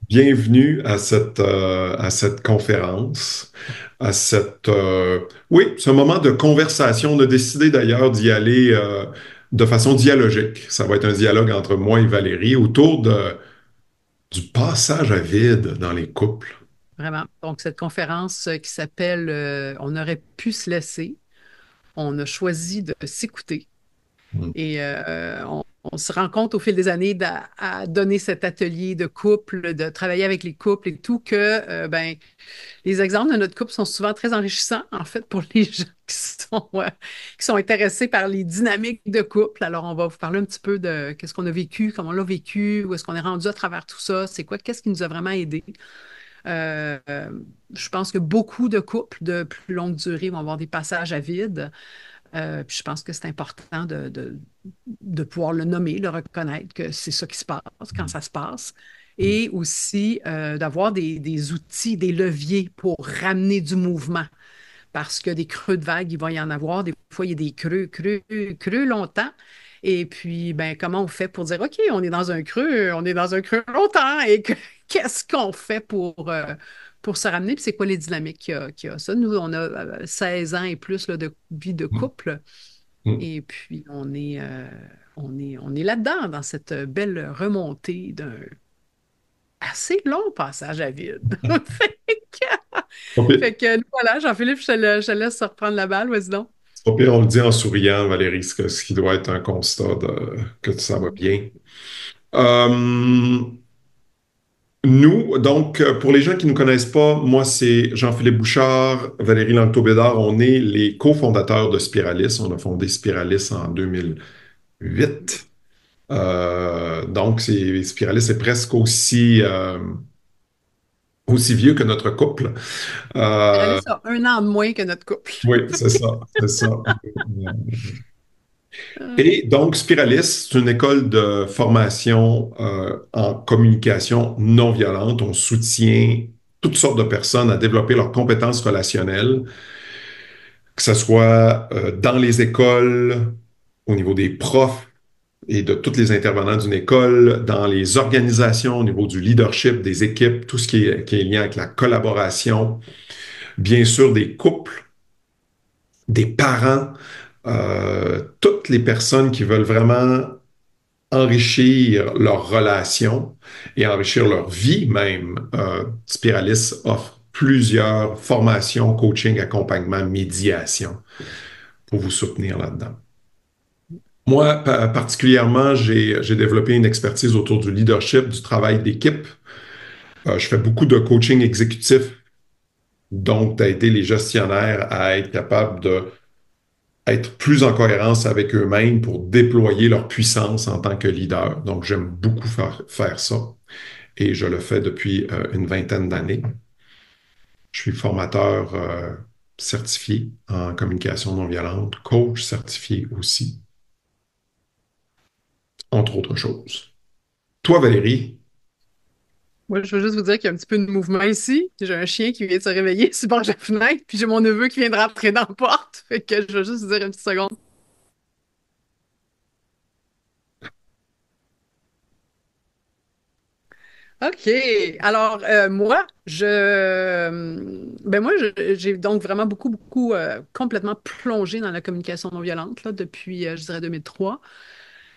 Bienvenue à cette conférence, oui, ce moment de conversation. On a décidé d'ailleurs d'y aller de façon dialogique. Ça va être un dialogue entre moi et Valérie autour du passage à vide dans les couples. Vraiment. Donc, cette conférence qui s'appelle On aurait pu se laisser, on a choisi de s'écouter Mm. et on se rend compte au fil des années à donner cet atelier de couple, de travailler avec les couples et tout, que ben, les exemples de notre couple sont souvent très enrichissants, en fait, pour les gens qui sont intéressés par les dynamiques de couple. Alors, on va vous parler un petit peu de qu'est-ce qu'on a vécu, comment on l'a vécu, où est-ce qu'on est rendu à travers tout ça, c'est quoi, qu'est-ce qui nous a vraiment aidés. Euh, je pense que beaucoup de couples de plus longue durée vont avoir des passages à vide. Puis je pense que c'est important de pouvoir le nommer, le reconnaître, que c'est ça qui se passe quand ça se passe. Et aussi d'avoir des outils, des leviers pour ramener du mouvement. Parce que des creux de vague, il va y en avoir. Des fois, il y a des creux longtemps. Et puis, ben, comment on fait pour dire, OK, on est dans un creux longtemps, et qu'est-ce qu'on fait pour se ramener? Puis c'est quoi les dynamiques qu'il y a? Ça, nous, on a 16 ans et plus là, de vie de Mm. couple. Mm. Et puis, on est là-dedans, dans cette belle remontée d'un assez long passage à vide. Pas pire, Fait que, voilà, Jean-Philippe, je te laisse reprendre la balle, vas-y donc. pas pire, on le dit en souriant, Valérie, ce qui doit être un constat que ça va bien. Euh, Nous, donc, pour les gens qui ne nous connaissent pas, moi, c'est Jean-Philippe Bouchard, Valérie Langto-Bédard. On est les cofondateurs de Spiralis. On a fondé Spiralis en 2008. Donc, Spiralis est presque aussi vieux que notre couple. Euh, Alice a un an de moins que notre couple. oui, c'est ça, c'est ça. Euh, Et donc, Spiralis, c'est une école de formation en communication non violente. On soutient toutes sortes de personnes à développer leurs compétences relationnelles, que ce soit dans les écoles, au niveau des profs et de tous les intervenants d'une école, dans les organisations, au niveau du leadership, des équipes, tout ce qui est lié avec la collaboration, bien sûr des couples, des parents, toutes les personnes qui veulent vraiment enrichir leurs relations et enrichir leur vie même. Spiralis offre plusieurs formations, coaching, accompagnement, médiation pour vous soutenir là-dedans. Moi, particulièrement, j'ai développé une expertise autour du leadership, du travail d'équipe. Je fais beaucoup de coaching exécutif, donc d'aider les gestionnaires à être capables de être plus en cohérence avec eux-mêmes pour déployer leur puissance en tant que leader. Donc, j'aime beaucoup faire ça et je le fais depuis une vingtaine d'années. Je suis formateur certifié en communication non violente, coach certifié aussi, entre autres choses. Toi, Valérie, Moi, je veux juste vous dire qu'il y a un petit peu de mouvement ici. J'ai un chien qui vient de se réveiller sur le bord de la fenêtre, puis j'ai mon neveu qui vient de rentrer dans la porte. Fait que je veux juste vous dire une petite seconde. OK. Alors, j'ai donc vraiment beaucoup complètement plongé dans la communication non violente là, depuis, je dirais, 2003.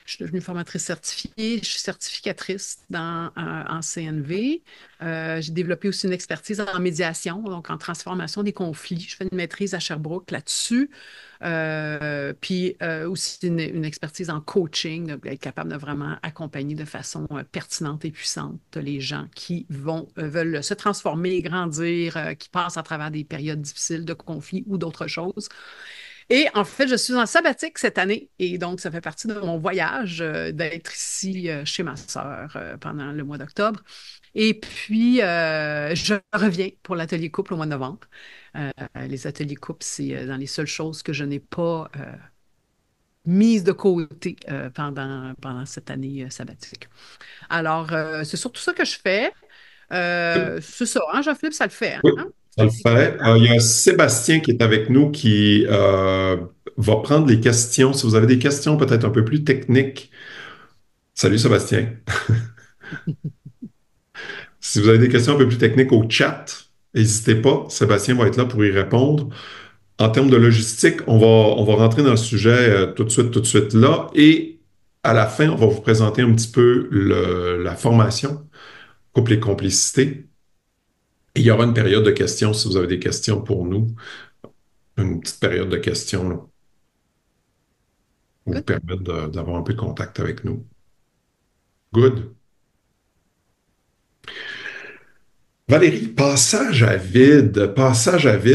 Je suis devenue formatrice certifiée, je suis certificatrice en CNV. J'ai développé aussi une expertise en médiation, donc en transformation des conflits. Je fais une maîtrise à Sherbrooke là-dessus. Puis aussi une expertise en coaching, donc être capable de vraiment accompagner de façon pertinente et puissante les gens qui veulent se transformer, grandir, qui passent à travers des périodes difficiles de conflits ou d'autres choses. Et en fait, je suis en sabbatique cette année et donc ça fait partie de mon voyage d'être ici chez ma sœur pendant le mois d'octobre. Et puis, je reviens pour l'atelier couple au mois de novembre. Euh, les ateliers couple, c'est dans les seules choses que je n'ai pas mises de côté pendant cette année sabbatique. Alors, c'est surtout ça que je fais. C'est ça, hein, Jean-Philippe, ça le fait, oui, hein? ça le C'est équilibré. fait. Il y a Sébastien qui est avec nous qui va prendre les questions. Si vous avez des questions peut-être un peu plus techniques. Salut Sébastien. Si vous avez des questions un peu plus techniques au chat, n'hésitez pas. Sébastien va être là pour y répondre. En termes de logistique, on va rentrer dans le sujet tout de suite là. Et à la fin, on va vous présenter un petit peu la formation, couple et complicité. Et il y aura une période de questions si vous avez des questions pour nous. Une petite période de questions là, pour vous Good. permettre d'avoir un peu de contact avec nous. Good. Valérie, passage à vide,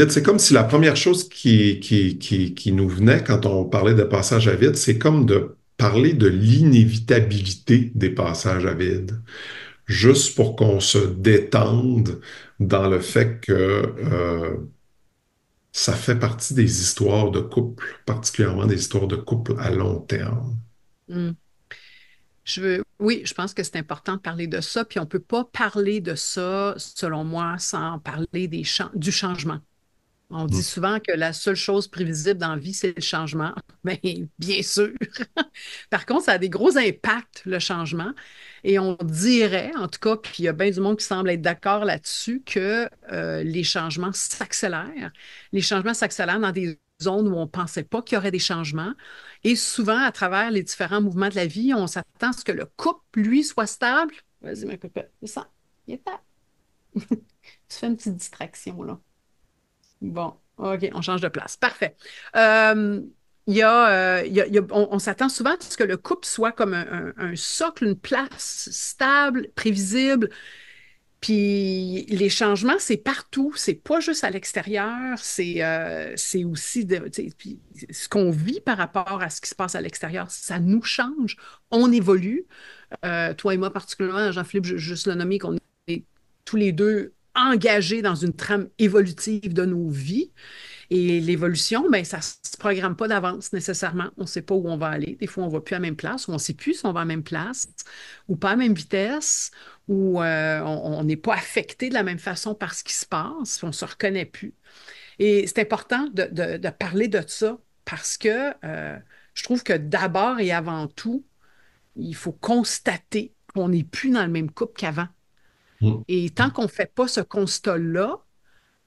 c'est comme si la première chose qui nous venait quand on parlait de passage à vide, c'est comme de parler de l'inévitabilité des passages à vide, juste pour qu'on se détende dans le fait que ça fait partie des histoires de couple, particulièrement des histoires de couple à long terme. Mm. Oui, je pense que c'est important de parler de ça, puis on ne peut pas parler de ça, selon moi, sans parler du changement. On dit Mm. souvent que la seule chose prévisible dans la vie, c'est le changement. Mais bien sûr. Par contre, ça a des gros impacts, le changement. Et on dirait, en tout cas, puis il y a bien du monde qui semble être d'accord là-dessus, que les changements s'accélèrent. Les changements s'accélèrent dans des zones où on ne pensait pas qu'il y aurait des changements. Et souvent, à travers les différents mouvements de la vie, on s'attend à ce que le couple, lui, soit stable. Vas-y, ma copine, descends. Il est là. Tu fais une petite distraction, là. Bon, OK, on change de place. Parfait. Euh, on s'attend souvent à ce que le couple soit comme un socle, une place stable, prévisible. Puis les changements, c'est partout. C'est pas juste à l'extérieur. C'est aussi tu sais, puis ce qu'on vit par rapport à ce qui se passe à l'extérieur. Ça nous change. On évolue. Toi et moi particulièrement, Jean-Philippe, juste le nommer qu'on est tous les deux engagés dans une trame évolutive de nos vies. Et l'évolution, ben, ça ne se programme pas d'avance nécessairement. On ne sait pas où on va aller. Des fois, on ne va plus à la même place, ou on ne sait plus si on va à la même place, ou pas à la même vitesse, ou on n'est pas affecté de la même façon par ce qui se passe, on ne se reconnaît plus. Et c'est important de parler de ça parce que je trouve que d'abord et avant tout, il faut constater qu'on n'est plus dans le même couple qu'avant. Mm. Et tant qu'on ne fait pas ce constat-là,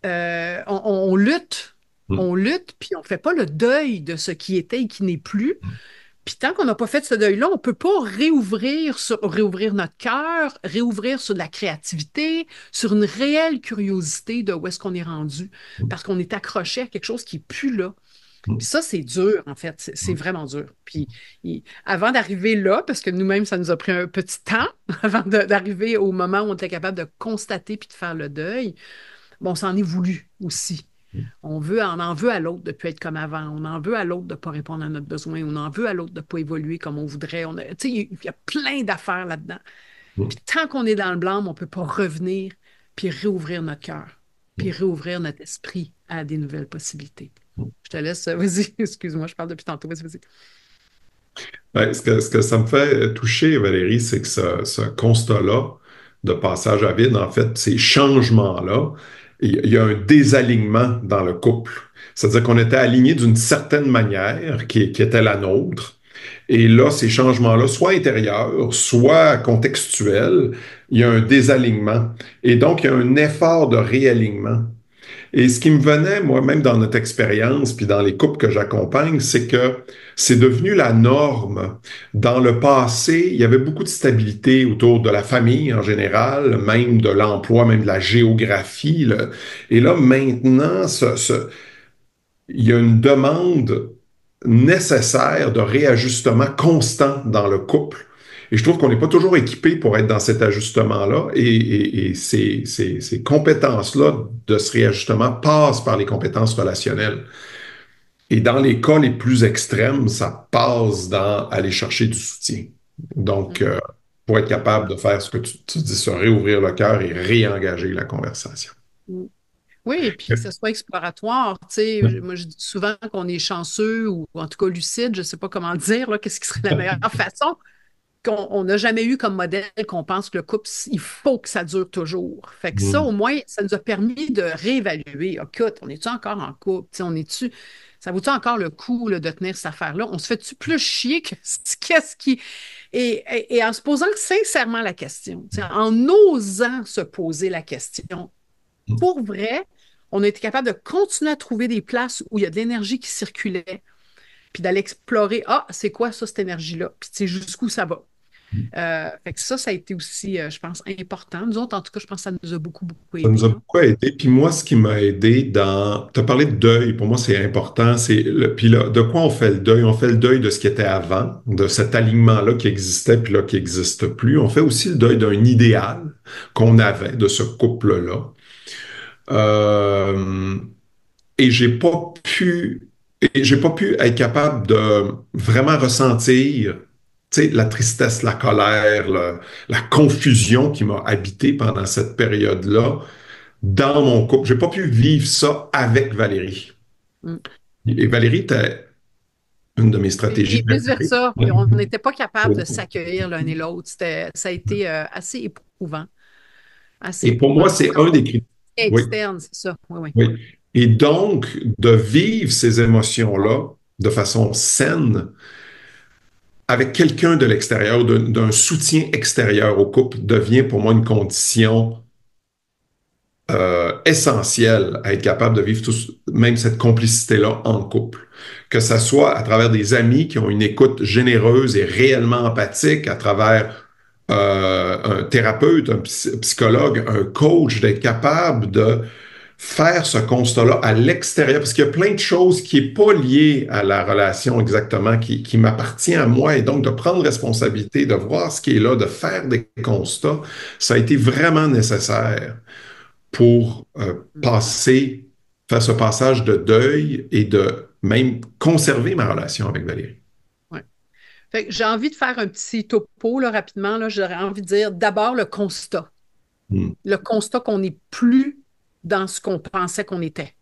on lutte. Mm. On lutte, puis on ne fait pas le deuil de ce qui était et qui n'est plus. Puis tant qu'on n'a pas fait ce deuil-là, on ne peut pas réouvrir notre cœur, réouvrir sur de la créativité, sur une réelle curiosité de où est-ce qu'on est rendu, parce qu'on est accroché à quelque chose qui n'est plus là. Puis Mm. ça, c'est dur, en fait. C'est vraiment dur. Puis avant d'arriver là, parce que nous-mêmes, ça nous a pris un petit temps avant d'arriver au moment où on était capable de constater puis de faire le deuil, bon, on s'en est voulu aussi. On en veut à l'autre de ne plus être comme avant. On en veut à l'autre de ne pas répondre à notre besoin. On en veut à l'autre de ne pas évoluer comme on voudrait. Tu sais, il y a plein d'affaires là-dedans. Mm. Puis tant qu'on est dans le blanc, on ne peut pas revenir puis réouvrir notre cœur, puis réouvrir notre esprit à des nouvelles possibilités. Mm. Je te laisse, vas-y, excuse-moi, je parle depuis tantôt, vas-y. Ouais, ce que ça me fait toucher, Valérie, c'est que ce constat-là de passage à vide, en fait, ces changements-là, il y a un désalignement dans le couple. C'est-à-dire qu'on était aligné d'une certaine manière qui était la nôtre. Et là, ces changements-là, soit intérieurs, soit contextuels, il y a un désalignement. Et donc, il y a un effort de réalignement. Et ce qui me venait, moi-même, dans notre expérience, puis dans les couples que j'accompagne, c'est que c'est devenu la norme. Dans le passé, il y avait beaucoup de stabilité autour de la famille en général, même de l'emploi, même de la géographie. Là. Et là, maintenant, il y a une demande nécessaire de réajustement constant dans le couple. Et je trouve qu'on n'est pas toujours équipé pour être dans cet ajustement-là. Et ces compétences-là de ce réajustement passent par les compétences relationnelles. Et dans les cas les plus extrêmes, ça passe dans aller chercher du soutien. Donc, pour être capable de faire ce que tu dis, se réouvrir le cœur et réengager la conversation. Mm. Oui, et puis que ce soit exploratoire. Tu sais, moi, je dis souvent qu'on est chanceux ou en tout cas lucide, je ne sais pas comment le dire, là, qu'est-ce qui serait la meilleure façon, qu'on n'a jamais eu comme modèle qu'on pense que le couple, il faut que ça dure toujours. Fait que ça, Mm. au moins, ça nous a permis de réévaluer. Écoute, on est-tu encore en couple? Tu sais, on est-tu. Ça vaut-tu encore le coup là, de tenir cette affaire-là? On se fait-tu plus chier que qu'est-ce qui. Et en se posant sincèrement la question, en osant se poser la question, pour vrai, on a été capable de continuer à trouver des places où il y a de l'énergie qui circulait, puis d'aller explorer, ah, c'est quoi ça, cette énergie-là? Puis tu sais, jusqu'où ça va. Fait que ça a été aussi, je pense, important. Nous autres, en tout cas, je pense que ça nous a beaucoup, beaucoup Ça nous aidé, a là. beaucoup aidé. Puis moi, ce qui m'a aidé dans... Tu as parlé de deuil, pour moi, c'est important. Puis là, de quoi on fait le deuil? On fait le deuil de ce qui était avant, de cet alignement-là qui existait, puis là, qui n'existe plus. On fait aussi le deuil d'un idéal qu'on avait de ce couple-là. Euh, et j'ai pas pu être capable de vraiment ressentir, tu sais, la tristesse, la colère, la confusion qui m'a habité pendant cette période-là dans mon couple. J'ai pas pu vivre ça avec Valérie. Mm. Et Valérie était une de mes stratégies Et préférées. vice-versa. Et on n'était pas capable de s'accueillir l'un et l'autre. Ça a été assez éprouvant. Assez Et pour moi, éprouvant. c'est un des critères. Oui, Externe, c'est ça. Oui, oui. oui. Et donc, de vivre ces émotions-là de façon saine, avec quelqu'un de l'extérieur, d'un soutien extérieur au couple, devient pour moi une condition essentielle à être capable de vivre même cette complicité-là en couple. Que ça soit à travers des amis qui ont une écoute généreuse et réellement empathique, à travers un thérapeute, un psychologue, un coach, d'être capable de faire ce constat-là à l'extérieur, parce qu'il y a plein de choses qui n'est pas liées à la relation exactement, qui m'appartient à moi, et donc de prendre responsabilité, de voir ce qui est là, de faire des constats, ça a été vraiment nécessaire pour faire ce passage de deuil et de même conserver ma relation avec Valérie. Ouais. Fait que j'ai envie de faire un petit topo là, rapidement. Là, j'aurais envie de dire d'abord le constat. Hmm. Le constat qu'on n'est plus dans ce qu'on pensait qu'on était.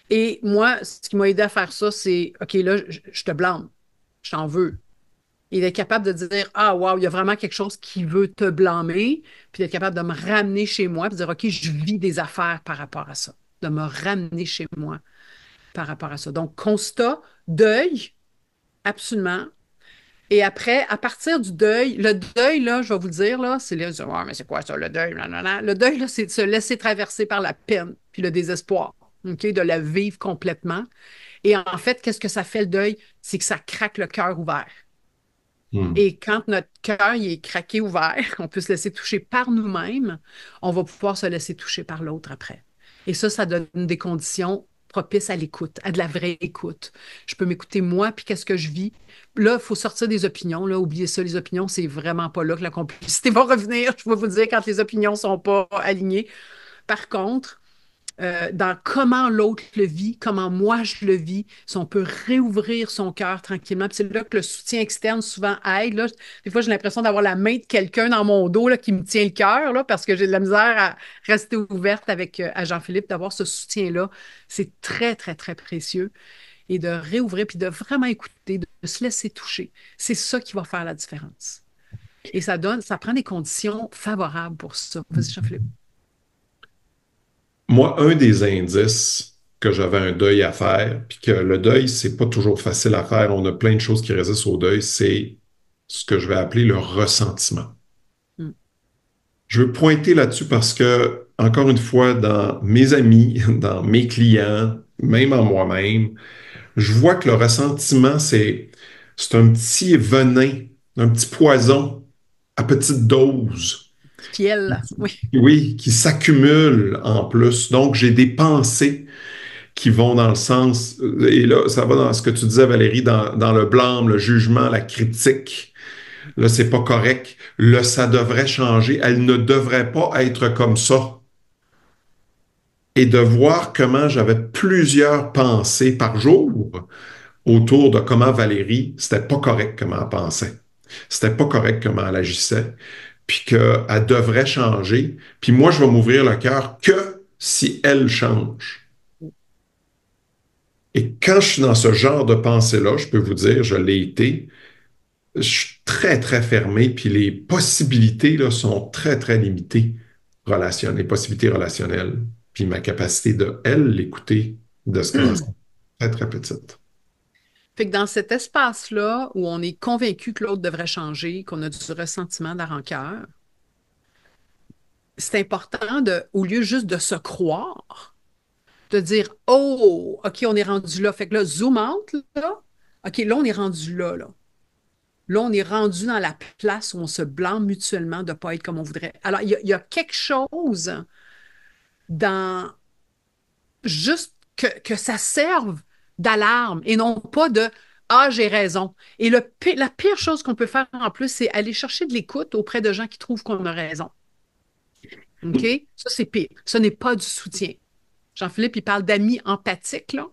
Et moi, ce qui m'a aidé à faire ça, c'est OK, là, je te blâme. Je t'en veux. Et d'être capable de dire ah, wow, il y a vraiment quelque chose qui veut te blâmer, puis d'être capable de me ramener chez moi, puis de dire OK, je vis des affaires par rapport à ça. De me ramener chez moi par rapport à ça. Donc, constat, deuil, absolument. Et après, à partir du deuil, le deuil, là, je vais vous le dire, là, c'est là, ah, mais c'est quoi ça, le deuil? Nanana. Le deuil, là, c'est de se laisser traverser par la peine puis le désespoir, OK, de la vivre complètement. Et en fait, qu'est-ce que ça fait le deuil? C'est que ça craque le cœur ouvert. Hmm. Et quand notre cœur il est craqué ouvert, on peut se laisser toucher par nous-mêmes, on va pouvoir se laisser toucher par l'autre après. Et ça donne des conditions propices à l'écoute, à de la vraie écoute. Je peux m'écouter moi, puis qu'est-ce que je vis. Là, il faut sortir des opinions. Là, oubliez ça, les opinions, c'est vraiment pas là que la complicité va revenir. Je vais vous dire quand les opinions sont pas alignées. Par contre, dans comment l'autre le vit, comment moi je le vis, si on peut réouvrir son cœur tranquillement. Puis c'est là que le soutien externe souvent aide. Là. Des fois, j'ai l'impression d'avoir la main de quelqu'un dans mon dos là, qui me tient le cœur là, parce que j'ai de la misère à rester ouverte avec à Jean-Philippe, d'avoir ce soutien-là. C'est très, très, très précieux. Et de réouvrir, puis de vraiment écouter, de se laisser toucher. C'est ça qui va faire la différence. Et ça prend des conditions favorables pour ça. Vas-y, Jean-Philippe. Moi, un des indices que j'avais un deuil à faire, puis que le deuil, c'est pas toujours facile à faire, on a plein de choses qui résistent au deuil, c'est ce que je vais appeler le ressentiment. Mm. Je veux pointer là-dessus parce que, encore une fois, dans mes amis, dans mes clients, même en moi-même, je vois que le ressentiment, c'est un petit venin, un petit poison à petite dose. Fiel, oui. Oui, qui s'accumule en plus. Donc, j'ai des pensées qui vont dans le sens, et là, ça va dans ce que tu disais, Valérie, dans le blâme, le jugement, la critique. Là, c'est pas correct. Là, ça devrait changer. Elle ne devrait pas être comme ça. Et de voir comment j'avais plusieurs pensées par jour autour de comment Valérie, c'était pas correct comment elle pensait. C'était pas correct comment elle agissait. Puis qu'elle devrait changer. Puis moi, je vais m'ouvrir le cœur que si elle change. Et quand je suis dans ce genre de pensée-là, je peux vous dire, je l'ai été, je suis très, très fermé, puis les possibilités là, sont très, très limitées, les possibilités relationnelles, puis ma capacité de, elle, l'écouter de ce qu'elle très, très petite. Fait que dans cet espace-là où on est convaincu que l'autre devrait changer, qu'on a du ressentiment, de la rancœur, c'est important de, au lieu juste de se croire, de dire, oh, OK, on est rendu là. Fait que là, zoom out, là. OK, là, on est rendu là, là. Là, on est rendu dans la place où on se blâme mutuellement de ne pas être comme on voudrait. Alors, il y a quelque chose dans juste que ça serve d'alarme et non pas de Ah, j'ai raison. Et la pire chose qu'on peut faire en plus, c'est aller chercher de l'écoute auprès de gens qui trouvent qu'on a raison. OK? Ça, c'est pire. Ce n'est pas du soutien. Jean-Philippe, il parle d'amis empathiques, là.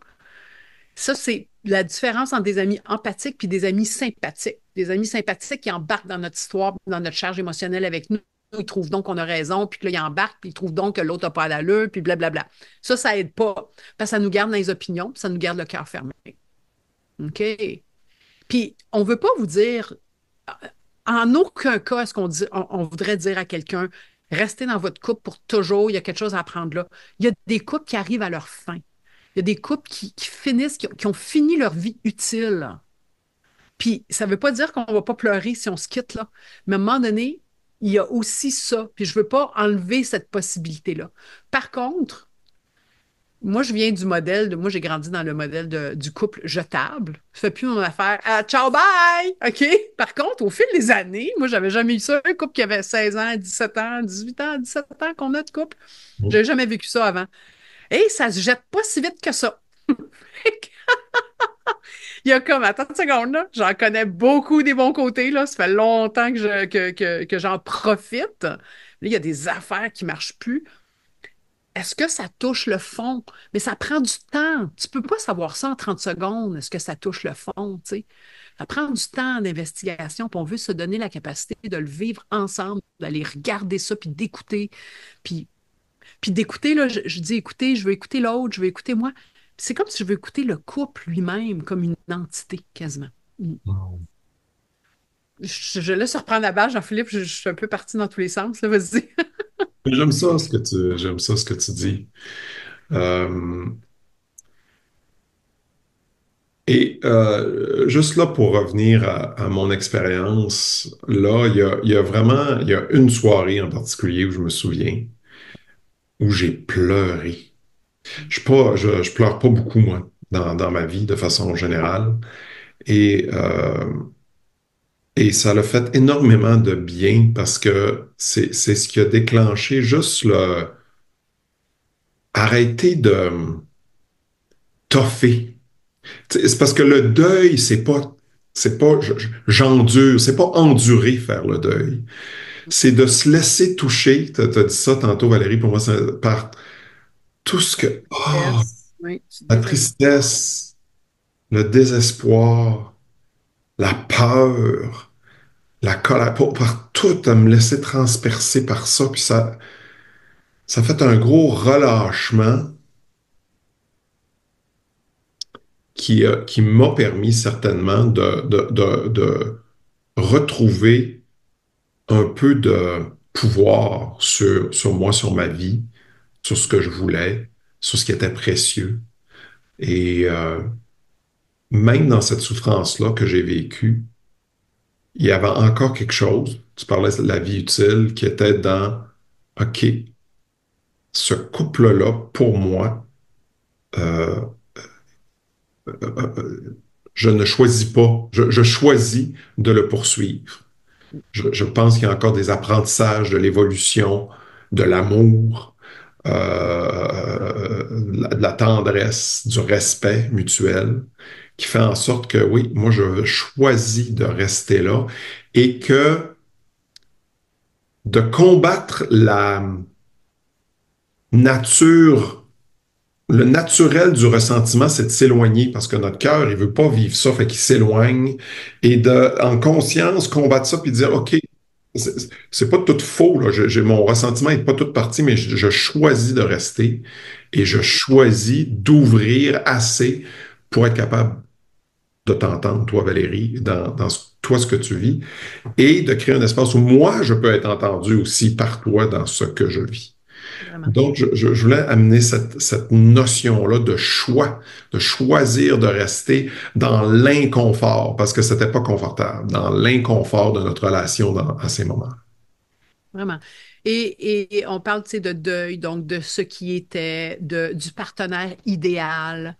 Ça, c'est la différence entre des amis empathiques puis des amis sympathiques. Des amis sympathiques qui embarquent dans notre histoire, dans notre charge émotionnelle avec nous. Ils trouvent donc qu'on a raison, puis que là, ils embarquent, puis ils trouvent donc que l'autre n'a pas d'allure, puis blablabla. Ça aide pas. Parce que ça nous garde dans les opinions, puis ça nous garde le cœur fermé. OK? Puis, on ne veut pas vous dire, en aucun cas, est-ce on voudrait dire à quelqu'un, restez dans votre couple pour toujours, il y a quelque chose à apprendre là. Il y a des couples qui arrivent à leur fin. Il y a des couples qui finissent, qui ont fini leur vie utile. Puis ça ne veut pas dire qu'on ne va pas pleurer si on se quitte, là. Mais à un moment donné, il y a aussi ça. Puis je ne veux pas enlever cette possibilité-là. Par contre, moi, je viens du moi, j'ai grandi dans le modèle du couple jetable. Je fais plus mon affaire. Ah, ciao, bye! OK? Par contre, au fil des années, moi, j'avais jamais eu ça. Un couple qui avait 16 ans, 17 ans, 18 ans, 17 ans qu'on a de couple. Mm. J'avais jamais vécu ça avant. Et ça se jette pas si vite que ça. Il y a comme, attends une seconde, là, j'en connais beaucoup des bons côtés, là. Ça fait longtemps que j'en profite. Là, il y a des affaires qui ne marchent plus. Est-ce que ça touche le fond? Mais ça prend du temps. Tu ne peux pas savoir ça en 30 secondes. Est-ce que ça touche le fond? Tu sais? Ça prend du temps d'investigation, puis on veut se donner la capacité de le vivre ensemble, d'aller regarder ça, puis d'écouter. Puis, puis d'écouter, là, je dis écouter, je veux écouter l'autre, je veux écouter moi. C'est comme si je veux écouter le couple lui-même comme une entité, quasiment. Mm. Je laisse reprendre la barre, Jean-Philippe, je suis un peu partie dans tous les sens, là, vas-y. J'aime ça ce que tu dis. Euh, Juste là pour revenir à mon expérience, là, il y a vraiment, il y a une soirée en particulier où je me souviens, où j'ai pleuré. Je pleure pas beaucoup, moi, dans ma vie, de façon générale. Et, euh, et ça l'a fait énormément de bien parce que c'est ce qui a déclenché juste le arrêter de toffer. C'est parce que le deuil, c'est pas, j'endure, c'est pas endurer faire le deuil. C'est de se laisser toucher. T'as dit ça tantôt, Valérie, pour moi, par tout ce que, oh, Yes. Oui, tu la désespoir. tristesse, le désespoir, la peur, la colère, par tout à me laisser transpercer par ça, puis ça fait un gros relâchement qui m'a permis certainement de retrouver un peu de pouvoir sur moi, sur ma vie, sur ce que je voulais, sur ce qui était précieux. Et même dans cette souffrance-là que j'ai vécue, il y avait encore quelque chose, tu parlais de la vie utile, qui était dans, OK, ce couple-là, pour moi, euh, je ne choisis pas, je choisis de le poursuivre. Je pense qu'il y a encore des apprentissages de l'évolution, de l'amour, de la tendresse, du respect mutuel, qui fait en sorte que oui, moi, je choisis de rester là et que de combattre la nature, le naturel du ressentiment, c'est de s'éloigner parce que notre cœur, il veut pas vivre ça, fait qu'il s'éloigne et en conscience, combattre ça puis dire, OK, c'est pas tout faux, là. Mon ressentiment est pas tout parti, mais je choisis de rester et je choisis d'ouvrir assez pour être capable de t'entendre, toi, Valérie, toi, ce que tu vis, et de créer un espace où moi, je peux être entendu aussi par toi dans ce que je vis. Vraiment. Donc, je voulais amener cette notion-là de choix, de choisir de rester dans l'inconfort, parce que c'était pas confortable, dans l'inconfort de notre relation à ces moments. Vraiment. Et on parle, tu sais, de deuil, donc de ce qui était, du partenaire idéal.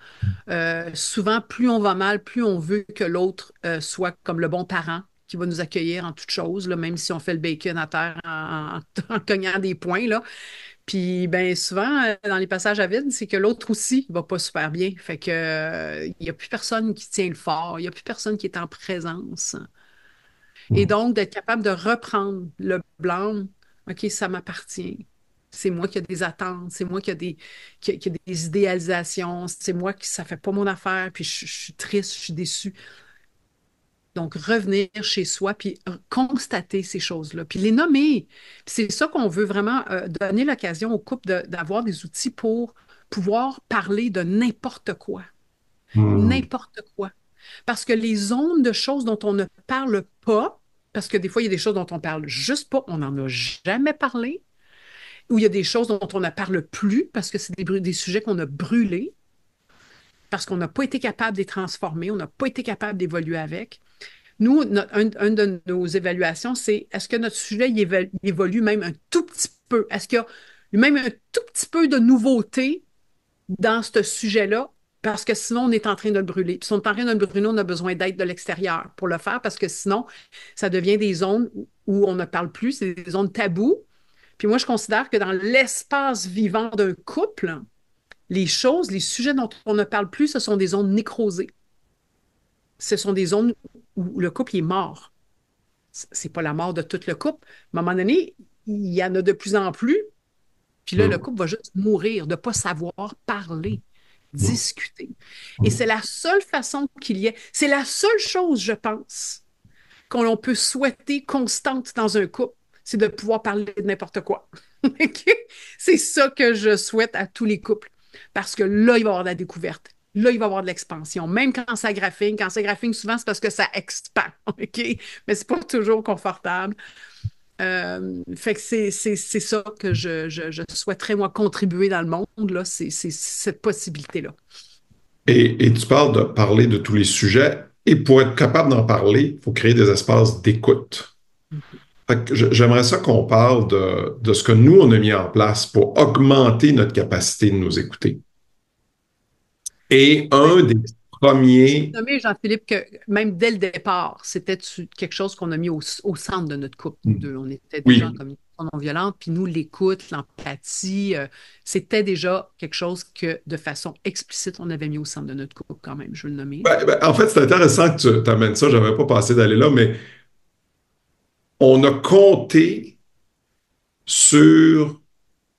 Souvent, plus on va mal, plus on veut que l'autre soit comme le bon parent qui va nous accueillir en toutes choses, là, même si on fait le bacon à terre en cognant des poings, là. Puis, ben, souvent, dans les passages à vide, c'est que l'autre aussi va pas super bien. Fait que, il n'y a plus personne qui tient le fort, il n'y a plus personne qui est en présence. Et donc, d'être capable de reprendre le blâme, OK, ça m'appartient. C'est moi qui ai des attentes, c'est moi qui a des idéalisations, c'est moi qui ça fait pas mon affaire, puis je suis triste, je suis déçue. Donc, revenir chez soi, puis constater ces choses-là, puis les nommer. Puis c'est ça qu'on veut vraiment donner l'occasion au couple d'avoir des outils pour pouvoir parler de n'importe quoi. Hmm. N'importe quoi. Parce que les zones de choses dont on ne parle pas, parce que des fois, il y a des choses dont on parle juste pas, on n'en a jamais parlé, ou il y a des choses dont on ne parle plus parce que c'est des sujets qu'on a brûlés, parce qu'on n'a pas été capable de les transformer, on n'a pas été capable d'évoluer avec. Nous, un de nos évaluations, c'est est-ce que notre sujet il évolue même un tout petit peu? Est-ce qu'il y a même un tout petit peu de nouveauté dans ce sujet-là? Parce que sinon, on est en train de le brûler. Puis si on est en train de le brûler, on a besoin d'aide de l'extérieur pour le faire parce que sinon, ça devient des zones où on ne parle plus, c'est des zones taboues. Puis moi, je considère que dans l'espace vivant d'un couple, les choses, les sujets dont on ne parle plus, ce sont des zones nécrosées. Ce sont des zones où le couple est mort. C'est pas la mort de tout le couple. À un moment donné, il y en a de plus en plus. Puis là, le Hmm. couple va juste mourir de ne pas savoir parler, Hmm. discuter. Et Hmm. c'est la seule façon qu'il y ait, c'est la seule chose, je pense, qu'on peut souhaiter constante dans un couple, c'est de pouvoir parler de n'importe quoi. OK? C'est ça que je souhaite à tous les couples. Parce que là, il va y avoir de la découverte. Là, il va y avoir de l'expansion. Même quand ça graffine, souvent, c'est parce que ça expand. OK? Mais c'est pas toujours confortable. Fait que c'est ça que je souhaiterais, moi, contribuer dans le monde, là, c'est cette possibilité-là. Et tu parles de parler de tous les sujets, et pour être capable d'en parler, il faut créer des espaces d'écoute. Fait que j'aimerais ça qu'on parle de ce que nous, on a mis en place pour augmenter notre capacité de nous écouter. Et Ouais. un des Je peux premiers... nommer, Jean-Philippe, que même dès le départ, c'était quelque chose qu'on a mis au centre de notre couple, nous deux. On était déjà en Oui, communication non violente, puis nous, l'écoute, l'empathie, c'était déjà quelque chose que, de façon explicite, on avait mis au centre de notre couple quand même, je veux le nommer, là. en fait, c'est intéressant que tu amènes ça. J'avais pas pensé d'aller là, mais on a compté sur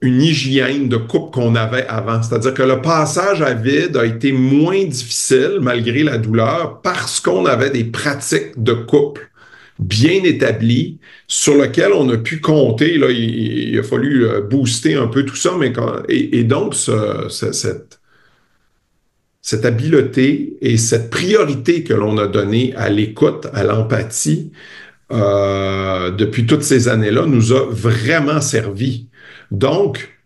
une hygiène de couple qu'on avait avant. C'est-à-dire que le passage à vide a été moins difficile malgré la douleur parce qu'on avait des pratiques de couple bien établies sur lesquelles on a pu compter. Là, il a fallu booster un peu tout ça, et donc cette habileté et cette priorité que l'on a donnée à l'écoute, à l'empathie, depuis toutes ces années-là, nous a vraiment servi. Donc,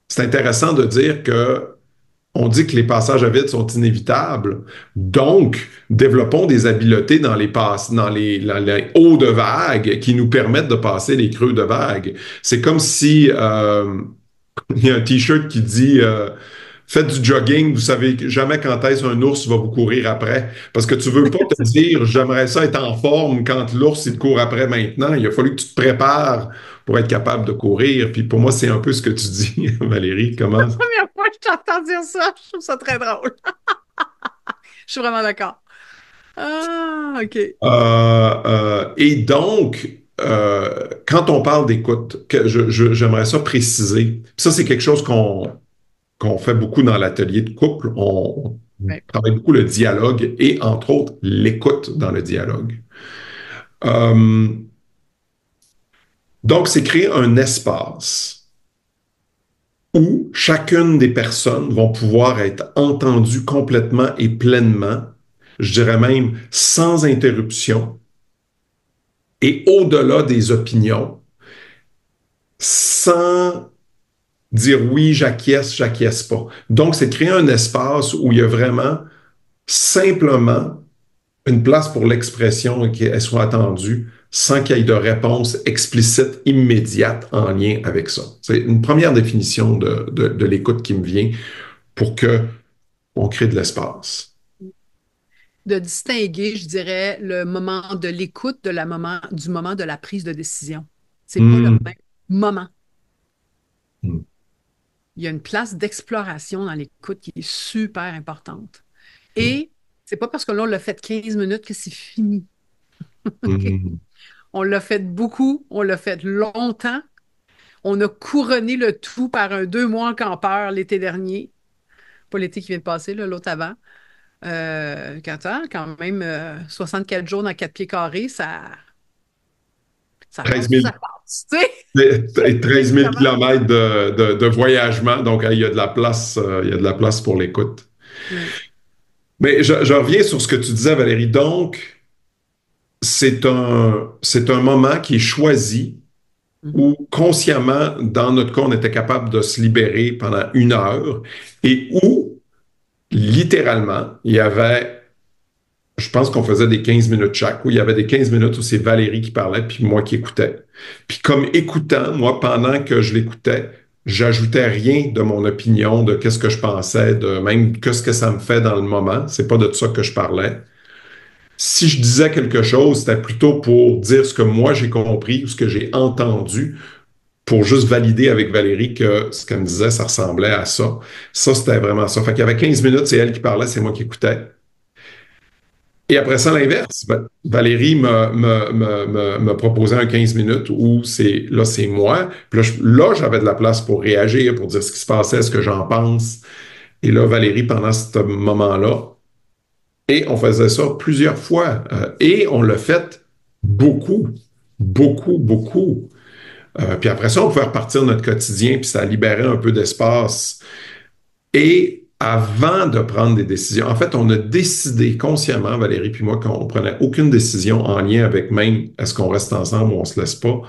c'est intéressant de dire que on dit que les passages à vide sont inévitables. Donc, développons des habiletés dans les hauts de vague qui nous permettent de passer les creux de vague. C'est comme si il y a un t-shirt qui dit faites du jogging, vous savez jamais quand est-ce un ours va vous courir après. Parce que tu veux pas te dire j'aimerais ça être en forme quand l'ours il te court après maintenant. Il a fallu que tu te prépares pour être capable de courir. Puis pour moi, c'est un peu ce que tu dis, Valérie. Comment? Première fois que je t'entends dire ça, je trouve ça très drôle. Je suis vraiment d'accord. Ah, OK. Et donc, quand on parle d'écoute, j'aimerais ça préciser. Puis ça, c'est quelque chose qu'on fait beaucoup dans l'atelier de couple. On Ouais. travaille beaucoup le dialogue et, entre autres, l'écoute dans le dialogue. Euh, donc, c'est créer un espace où chacune des personnes vont pouvoir être entendues complètement et pleinement, je dirais même sans interruption et au-delà des opinions, sans dire oui, j'acquiesce, j'acquiesce pas. Donc, c'est de créer un espace où il y a vraiment simplement une place pour l'expression et qu'elle soit attendue sans qu'il y ait de réponse explicite immédiate en lien avec ça. C'est une première définition de l'écoute qui me vient pour que on crée de l'espace. De distinguer, je dirais, le moment de l'écoute du moment de la prise de décision. C'est pas le Hmm. même moment. Hmm. Il y a une place d'exploration dans l'écoute qui est super importante. Hmm. Et c'est pas parce que là, on l'a fait 15 minutes que c'est fini. OK? Hmm. On l'a fait beaucoup, on l'a fait longtemps. On a couronné le tout par un 2 mois en campeur l'été dernier. Pas l'été qui vient de passer, là, l'autre avant. Quand même, 64 jours dans 4 pieds carrés, ça 13 passe ou 000, ça passe, tu sais? et 13 000 Comment? kilomètres de voyagement, donc il y a de la place, il y a de la place pour l'écoute. Ouais. Mais je reviens sur ce que tu disais, Valérie. Donc, c'est un moment qui est choisi Mhm. où consciemment, dans notre cas, on était capable de se libérer pendant 1 heure et où, littéralement, il y avait, je pense qu'on faisait des 15 minutes chaque, où il y avait des 15 minutes où c'est Valérie qui parlait, puis moi qui écoutais. Puis comme écoutant, moi, pendant que je l'écoutais, j'ajoutais rien de mon opinion, de qu'est-ce que je pensais, de même qu'est-ce que ça me fait dans le moment. C'est pas de ça que je parlais. Si je disais quelque chose, c'était plutôt pour dire ce que moi j'ai compris ou ce que j'ai entendu, pour juste valider avec Valérie que ce qu'elle me disait, ça ressemblait à ça. Ça, c'était vraiment ça. Fait qu'il y avait 15 minutes, c'est elle qui parlait, c'est moi qui écoutais. Et après ça, l'inverse. Valérie me proposait un 15 minutes où c'est moi. Puis là, j'avais de la place pour réagir, pour dire ce qui se passait, ce que j'en pense. Et là, Valérie, pendant ce moment-là, et on faisait ça plusieurs fois. Et on l'a fait beaucoup, beaucoup, beaucoup. Puis après ça, on pouvait repartir notre quotidien, puis ça libérait un peu d'espace. Et avant de prendre des décisions, en fait, on a décidé consciemment, Valérie puis moi, qu'on ne prenait aucune décision en lien avec même est-ce qu'on reste ensemble ou on se laisse pas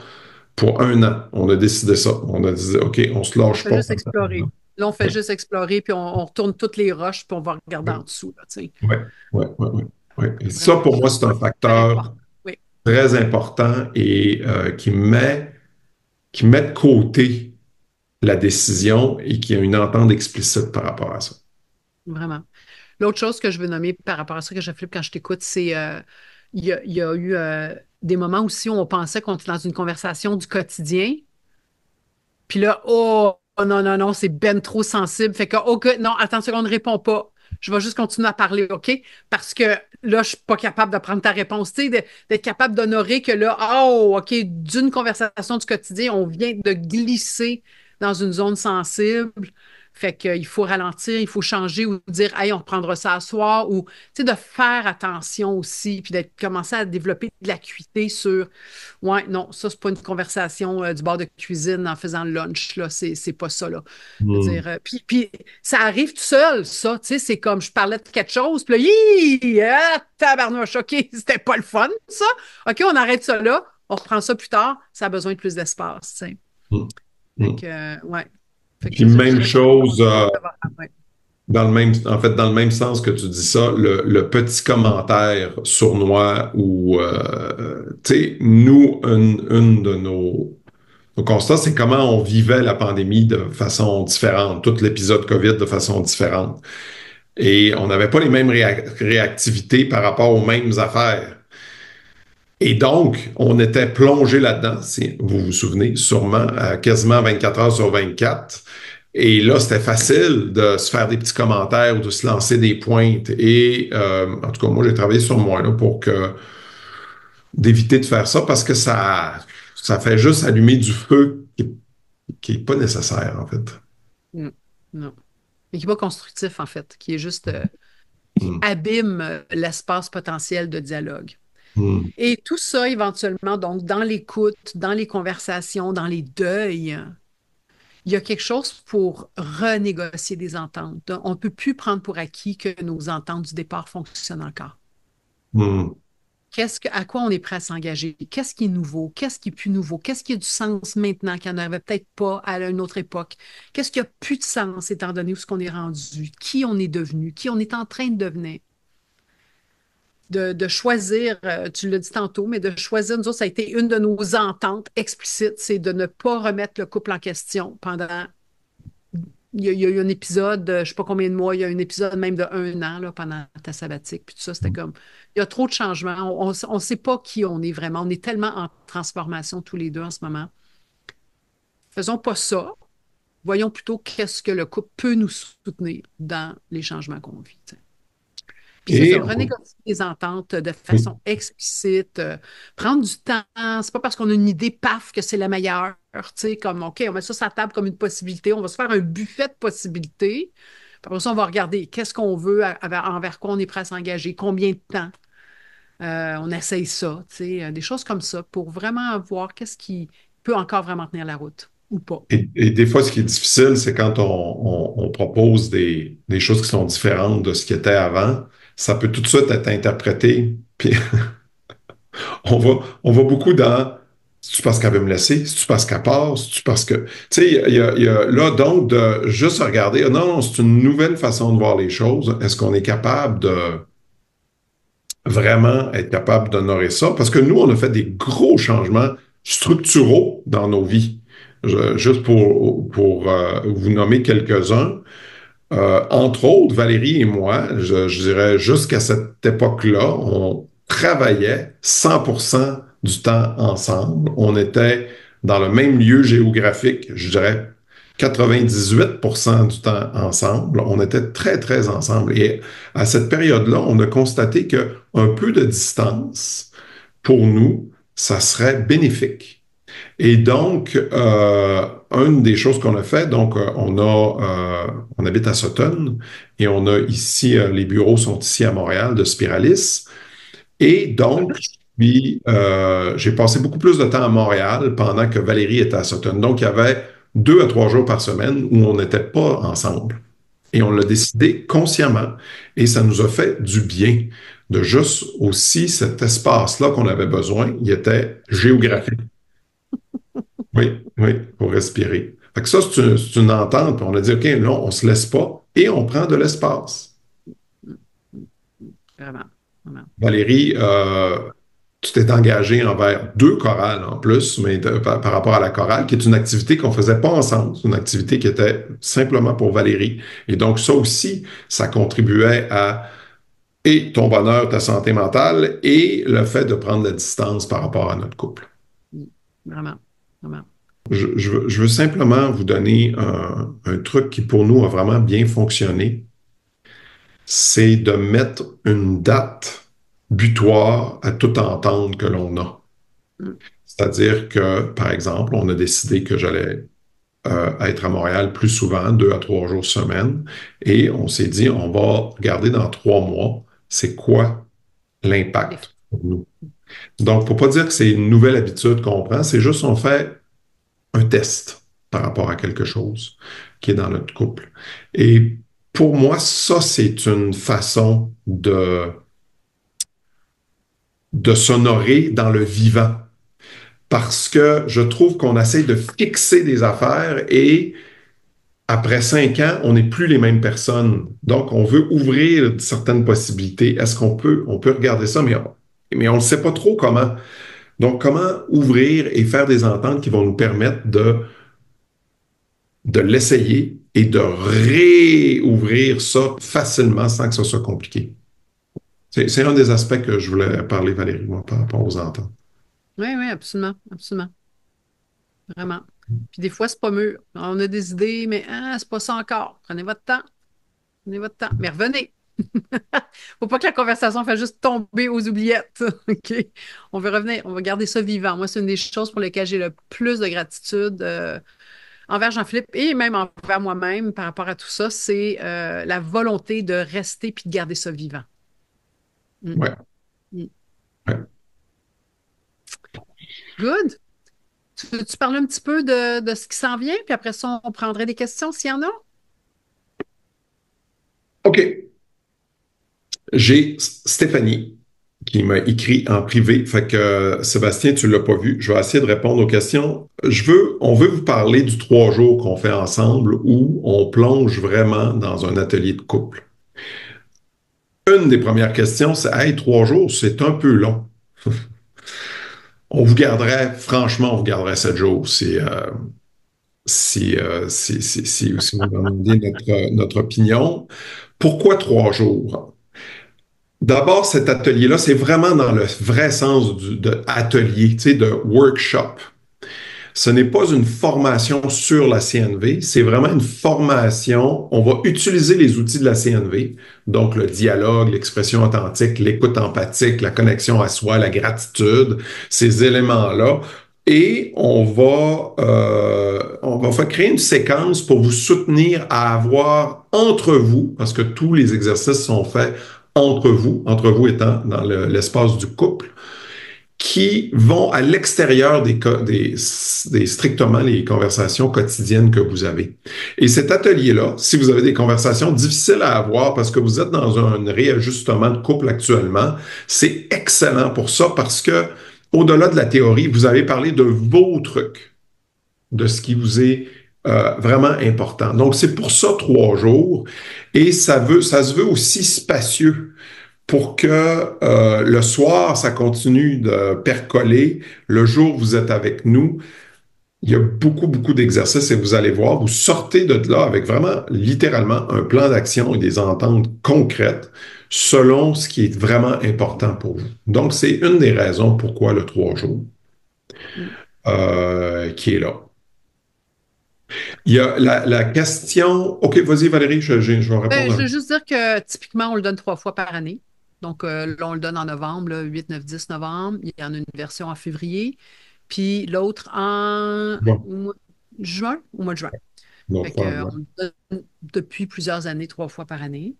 pour 1 an. On a décidé ça. On a dit, OK, on se On lâche fait pas. juste explorer. Là, on fait juste explorer, puis on retourne toutes les roches, puis on va regarder Oui, en dessous, là, tu sais. oui, oui, oui, oui. Oui. Et ça, Vraiment, pour ça, moi, c'est c'est un super important. facteur Oui, très important et qui met de côté la décision et qui a une entente explicite par rapport à ça. vraiment. L'autre chose que je veux nommer par rapport à ça que je flippe quand je t'écoute, c'est il y a eu des moments aussi où on pensait qu'on était dans une conversation du quotidien. Puis là, oh, non, non, non, c'est ben trop sensible. Fait que, OK, non, attends une seconde, réponds pas. Je vais juste continuer à parler, OK? Parce que là, je suis pas capable de prendre ta réponse. Tu sais, d'être capable d'honorer que là, oh, OK, d'une conversation du quotidien, on vient de glisser dans une zone sensible. Fait qu'il faut ralentir, il faut changer ou dire, hey, on reprendra ça à soir ou, tu sais, de faire attention aussi, puis d'être commencer à développer de l'acuité sur ouais, non, ça, c'est pas une conversation du bar de cuisine en faisant le lunch, là. C'est pas ça, là. Je veux Hmm. dire, puis ça arrive tout seul, ça. Tu sais, c'est comme je parlais de quelque chose, puis là, hi, ah, tabarnouche, OK, c'était pas le fun, ça. OK, on arrête ça là, on reprend ça plus tard, ça a besoin de plus d'espace, tu sais. Hmm. Fait Hmm. que, ouais. Fait que Puis c'est ça que je même dirais par rapport chose, aux observateurs. Ouais. en fait, dans le même sens que tu dis ça, le petit commentaire sournois ou, tu sais, nous, une de nos constats, c'est comment on vivait la pandémie de façon différente, tout l'épisode COVID de façon différente. Et on n'avait pas les mêmes réactivités par rapport aux mêmes affaires. Et donc, on était plongé là-dedans, si vous vous souvenez, sûrement, à quasiment 24 heures sur 24. Et là, c'était facile de se faire des petits commentaires ou de se lancer des pointes. Et en tout cas, moi, j'ai travaillé sur moi là, pour d'éviter de faire ça parce que ça fait juste allumer du feu qui est pas nécessaire, en fait. Mm. Non. Mais qui n'est pas constructif, en fait, qui est juste, qui Hmm. abîme l'espace potentiel de dialogue. Hmm. Et tout ça, éventuellement, donc, dans l'écoute, dans les conversations, dans les deuils, il y a quelque chose pour renégocier des ententes. On ne peut plus prendre pour acquis que nos ententes du départ fonctionnent encore. Hmm. À quoi on est prêt à s'engager? Qu'est-ce qui est nouveau? Qu'est-ce qui est plus nouveau? Qu'est-ce qui a du sens maintenant qu'il n'y en avait peut-être pas à une autre époque? Qu'est-ce qui a plus de sens étant donné où ce qu'on est rendu? Qui on est devenu? Qui on est en train de devenir? De choisir, tu l'as dit tantôt, mais de choisir, nous autres, ça a été une de nos ententes explicites, c'est de ne pas remettre le couple en question pendant. Il y a eu un épisode, je ne sais pas combien de mois, il y a eu un épisode même de 1 an là, pendant ta sabbatique, puis tout ça, c'était comme, il y a trop de changements, on ne sait pas qui on est vraiment, on est tellement en transformation tous les deux en ce moment. Faisons pas ça, voyons plutôt qu'est-ce que le couple peut nous soutenir dans les changements qu'on vit. T'sais. Puis c'est Et ça, renégocier les ententes de oui. façon explicite, prendre du temps. C'est pas parce qu'on a une idée, paf, que c'est la meilleure. Tu sais, comme, OK, on met ça sur la table comme une possibilité. On va se faire un buffet de possibilités. Puis après ça, on va regarder qu'est-ce qu'on veut, envers quoi on est prêt à s'engager, combien de temps on essaye ça. Tu sais, des choses comme ça pour vraiment voir qu'est-ce qui peut encore vraiment tenir la route ou pas. Et des fois, ce qui est difficile, c'est quand on propose des choses qui sont différentes de ce qui était avant, ça peut tout de suite être interprété. Puis on va beaucoup dans c'est-tu parce qu'elle veut me laisser? C'est-tu parce qu'elle part? C'est-tu parce que. Tu sais, il y a là, donc, de juste regarder, non, non, c'est une nouvelle façon de voir les choses. Est-ce qu'on est capable de vraiment être capable d'honorer ça? Parce que nous, on a fait des gros changements structuraux dans nos vies. Juste pour vous nommer quelques-uns, entre autres, Valérie et moi, je dirais jusqu'à cette époque-là, on travaillait 100% du temps ensemble. On était dans le même lieu géographique, je dirais 98% du temps ensemble. On était très, très ensemble. Et à cette période-là, on a constaté qu'un peu de distance, pour nous, ça serait bénéfique. Et donc, une des choses qu'on a fait, donc, on habite à Sutton et on a ici, les bureaux sont ici à Montréal de Spiralis. Et donc, puis, j'ai passé beaucoup plus de temps à Montréal pendant que Valérie était à Sutton. Donc, il y avait 2 à 3 jours par semaine où on n'était pas ensemble. Et on l'a décidé consciemment. Et ça nous a fait du bien de juste aussi cet espace-là qu'on avait besoin. Il était géographique. Oui, oui, pour respirer. Fait que ça, c'est une entente. Puis on a dit, OK, là, on se laisse pas et on prend de l'espace. Vraiment, vraiment. Valérie, tu t'es engagé envers 2 chorales en plus, mais par rapport à la chorale, qui est une activité qu'on faisait pas ensemble. C'est une activité qui était simplement pour Valérie. Et donc, ça aussi, ça contribuait à et ton bonheur, ta santé mentale et le fait de prendre la distance par rapport à notre couple. Vraiment, vraiment. Je veux simplement vous donner un truc qui pour nous a vraiment bien fonctionné, c'est de mettre une date butoir à toute entente que l'on a. Mm. C'est-à-dire que, par exemple, on a décidé que j'allais être à Montréal plus souvent, 2 à 3 jours semaine, et on s'est dit, on va regarder dans 3 mois, c'est quoi L'effet. l'impact pour nous. Donc, faut pas dire que c'est une nouvelle habitude qu'on prend, c'est juste on fait un test par rapport à quelque chose qui est dans notre couple. Et pour moi, ça, c'est une façon de s'honorer dans le vivant. Parce que je trouve qu'on essaie de fixer des affaires et après 5 ans, on n'est plus les mêmes personnes. Donc, on veut ouvrir certaines possibilités. Est-ce on peut regarder ça, mais on ne sait pas trop comment. Donc, comment ouvrir et faire des ententes qui vont nous permettre de l'essayer et de réouvrir ça facilement sans que ce soit compliqué. C'est un des aspects que je voulais parler, Valérie, moi, par rapport aux ententes. Oui, oui, absolument, absolument. Vraiment. Puis des fois, c'est pas mûr. On a des idées, mais c'est pas ça encore. Prenez votre temps. Prenez votre temps. Mais revenez. Faut pas que la conversation fasse juste tomber aux oubliettes. OK? On veut revenir. On va garder ça vivant. Moi, c'est une des choses pour lesquelles j'ai le plus de gratitude envers Jean-Philippe et même envers moi-même par rapport à tout ça. C'est la volonté de rester puis de garder ça vivant. Mm. Ouais, Mm. ouais. Good. Tu parles un petit peu de ce qui s'en vient, puis après ça, on prendrait des questions s'il y en a. OK. J'ai Stéphanie qui m'a écrit en privé. Fait que Sébastien, tu l'as pas vu. Je vais essayer de répondre aux questions. On veut vous parler du 3 jours qu'on fait ensemble où on plonge vraiment dans un atelier de couple. Une des premières questions, c'est, hey, 3 jours, c'est un peu long. On vous garderait, franchement, on vous garderait 7 jours si vous me demandez notre opinion. Pourquoi 3 jours? D'abord, cet atelier-là, c'est vraiment dans le vrai sens de atelier, tu sais, de workshop. Ce n'est pas une formation sur la CNV, c'est vraiment une formation. On va utiliser les outils de la CNV, donc le dialogue, l'expression authentique, l'écoute empathique, la connexion à soi, la gratitude, ces éléments-là. Et on va faire créer une séquence pour vous soutenir à avoir entre vous, parce que tous les exercices sont faits entre vous étant dans l'espace du couple qui vont à l'extérieur des strictement les conversations quotidiennes que vous avez. Et cet atelier-là, si vous avez des conversations difficiles à avoir parce que vous êtes dans un réajustement de couple actuellement, c'est excellent pour ça parce que au-delà de la théorie, vous avez parlé de vos trucs, de ce qui vous est vraiment important. Donc, c'est pour ça 3 jours et ça se veut aussi spacieux pour que le soir, ça continue de percoler. Le jour où vous êtes avec nous, il y a beaucoup, beaucoup d'exercices et vous allez voir, vous sortez de là avec vraiment, littéralement, un plan d'action et des ententes concrètes selon ce qui est vraiment important pour vous. Donc, c'est une des raisons pourquoi le 3 jours Mm. qui est là. Il y a la question. OK, vas-y, Valérie, je vais répondre Je à. veux juste dire que typiquement, on le donne 3 fois par année. Donc, là, on le donne en novembre, là, 8, 9, 10 novembre. Il y en a une version en février. Puis l'autre Bon, au mois de juin. donc, Fait que, on le donne depuis plusieurs années, 3 fois par année.